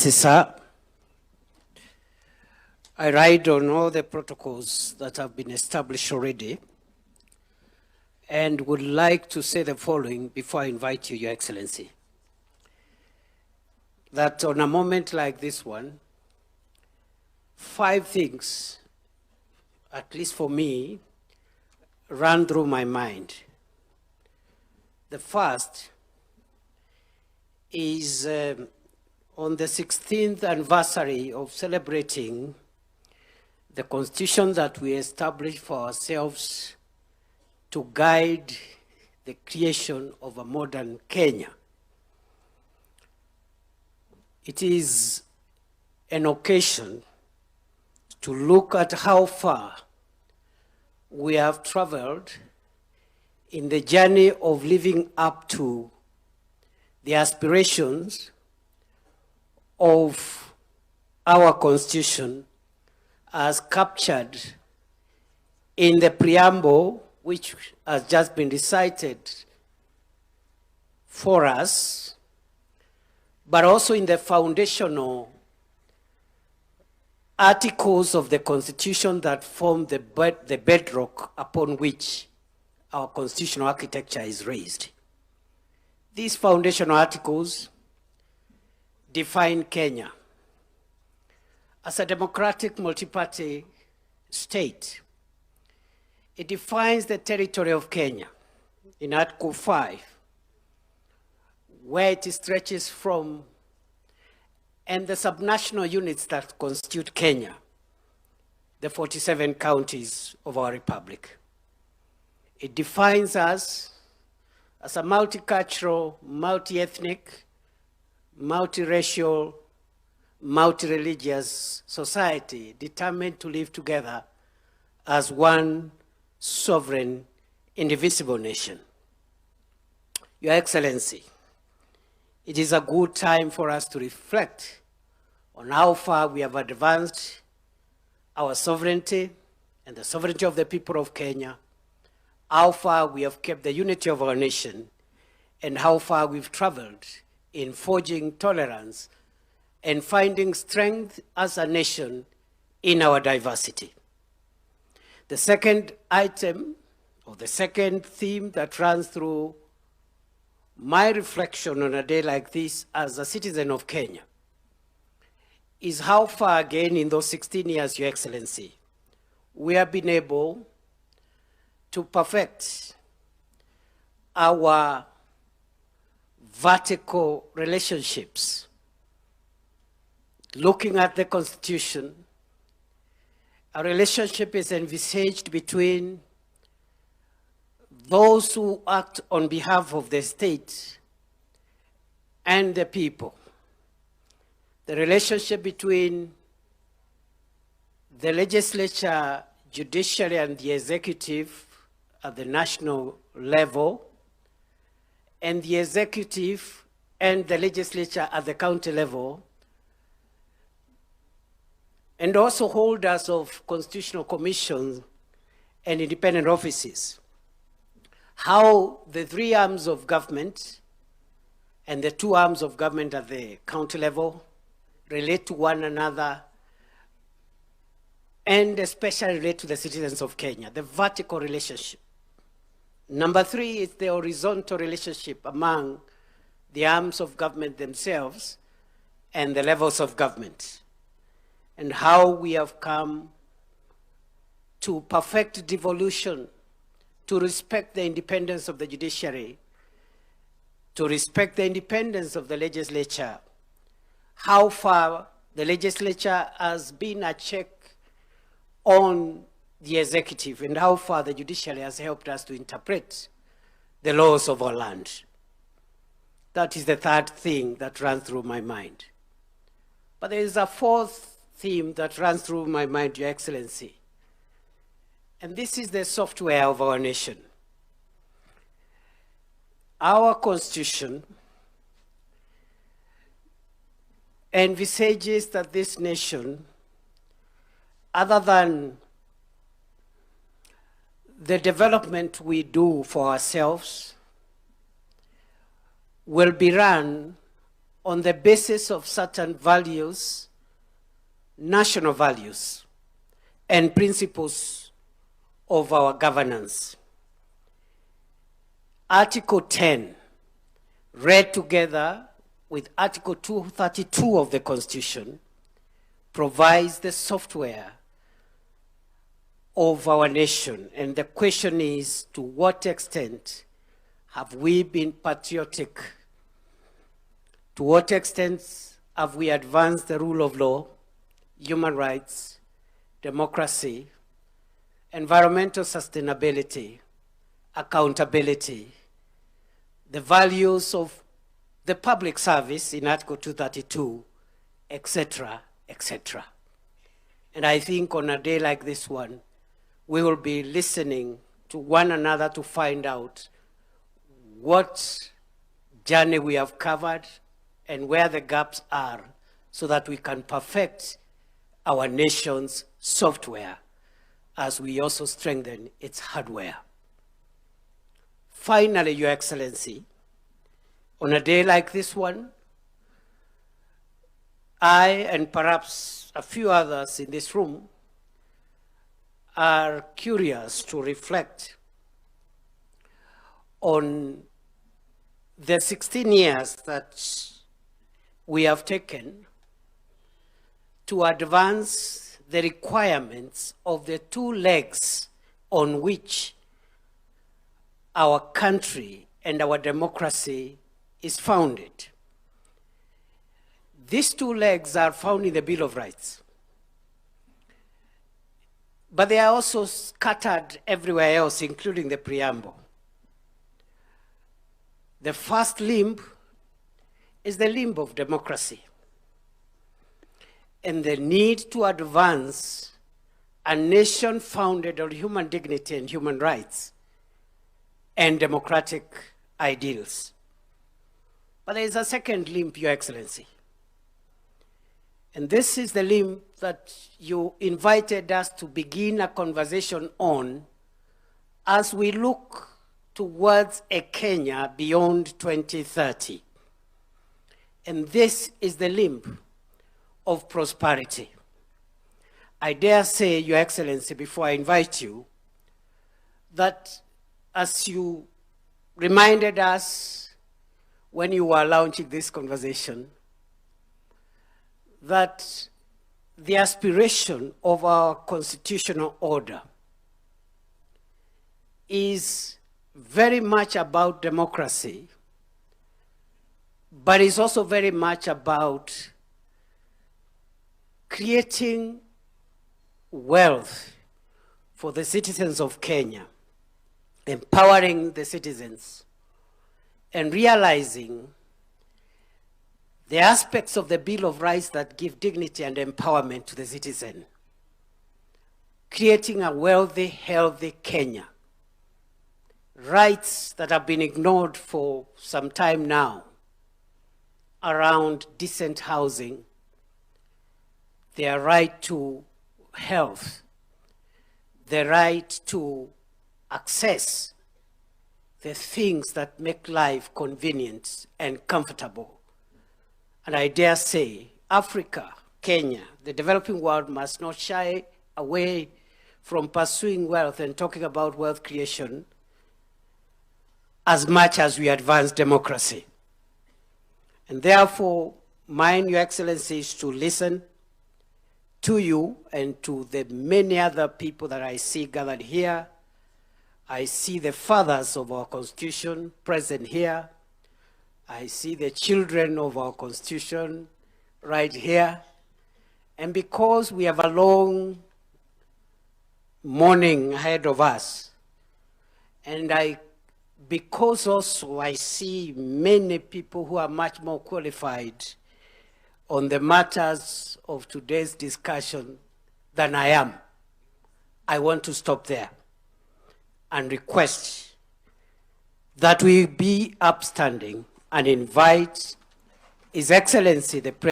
Excellency, sir, I ride on all the protocols that have been established already and would like to say the following before I invite you, Your Excellency. That on a moment like this one, 5 things, at least for me, ran through my mind. The first is on the 16th anniversary of celebrating the constitution that we established for ourselves to guide the creation of a modern Kenya. It is an occasion to look at how far we have traveled in the journey of living up to the aspirations of our Constitution as captured in the preamble, which has just been recited for us, but also in the foundational articles of the Constitution that form the bedrock upon which our constitutional architecture is raised. These foundational articles define Kenya as a democratic multi-party state. It defines the territory of Kenya in Article 5, where it stretches from, and the subnational units that constitute Kenya, the 47 counties of our republic. It defines us as a multicultural, multi-ethnic, multiracial, multi-religious society determined to live together as one sovereign, indivisible nation. Your Excellency, it is a good time for us to reflect on how far we have advanced our sovereignty and the sovereignty of the people of Kenya, how far we have kept the unity of our nation, and how far we've traveled in forging tolerance and finding strength as a nation in our diversity. The second item, or the second theme that runs through my reflection on a day like this as a citizen of Kenya, is how far again in those 16 years, Your Excellency, we have been able to perfect our vertical relationships. Looking at the Constitution, a relationship is envisaged between those who act on behalf of the state and the people. The relationship between the legislature, judiciary, and the executive at the national level, and the executive and the legislature at the county level, and also holders of constitutional commissions and independent offices. How the 3 arms of government and the 2 arms of government at the county level relate to one another, and especially relate to the citizens of Kenya, the vertical relationship. Number 3 is the horizontal relationship among the arms of government themselves and the levels of government, and how we have come to perfect devolution, to respect the independence of the judiciary, to respect the independence of the legislature, how far the legislature has been a check on the executive, and how far the judiciary has helped us to interpret the laws of our land. That is the third thing that runs through my mind. But there is a 4th theme that runs through my mind, Your Excellency. And this is the software of our nation. Our Constitution envisages that this nation, other than the development we do for ourselves, will be run on the basis of certain values, national values, and principles of our governance. Article 10, read together with Article 232 of the Constitution, provides the software of our nation. And the question is, to what extent have we been patriotic? To what extent have we advanced the rule of law, human rights, democracy, environmental sustainability, accountability, the values of the public service in Article 232, etc., etc. And I think on a day like this one, we will be listening to one another to find out what journey we have covered and where the gaps are, so that we can perfect our nation's software as we also strengthen its hardware. Finally, Your Excellency, on a day like this one, I and perhaps a few others in this room are curious to reflect on the 16 years that we have taken to advance the requirements of the two legs on which our country and our democracy is founded. These two legs are found in the Bill of Rights, but they are also scattered everywhere else, including the preamble. The first limb is the limb of democracy and the need to advance a nation founded on human dignity and human rights and democratic ideals. But there is a second limb, Your Excellency. And this is the limb that you invited us to begin a conversation on as we look towards a Kenya beyond 2030. And this is the limb of prosperity. I dare say, Your Excellency, before I invite you, that as you reminded us when you were launching this conversation, that the aspiration of our constitutional order is very much about democracy, but it's also very much about creating wealth for the citizens of Kenya, empowering the citizens, and realizing the aspects of the Bill of Rights that give dignity and empowerment to the citizen, creating a wealthy, healthy Kenya. Rights that have been ignored for some time now around decent housing, their right to health, the right to access the things that make life convenient and comfortable. And I dare say, Africa, Kenya, the developing world must not shy away from pursuing wealth and talking about wealth creation as much as we advance democracy. And therefore, mine, Your Excellency, is to listen to you and to the many other people that I see gathered here. I see the fathers of our Constitution present here. I see the children of our Constitution right here. And because we have a long morning ahead of us, and because also I see many people who are much more qualified on the matters of today's discussion than I am, I want to stop there and request that we be upstanding and invite His Excellency the President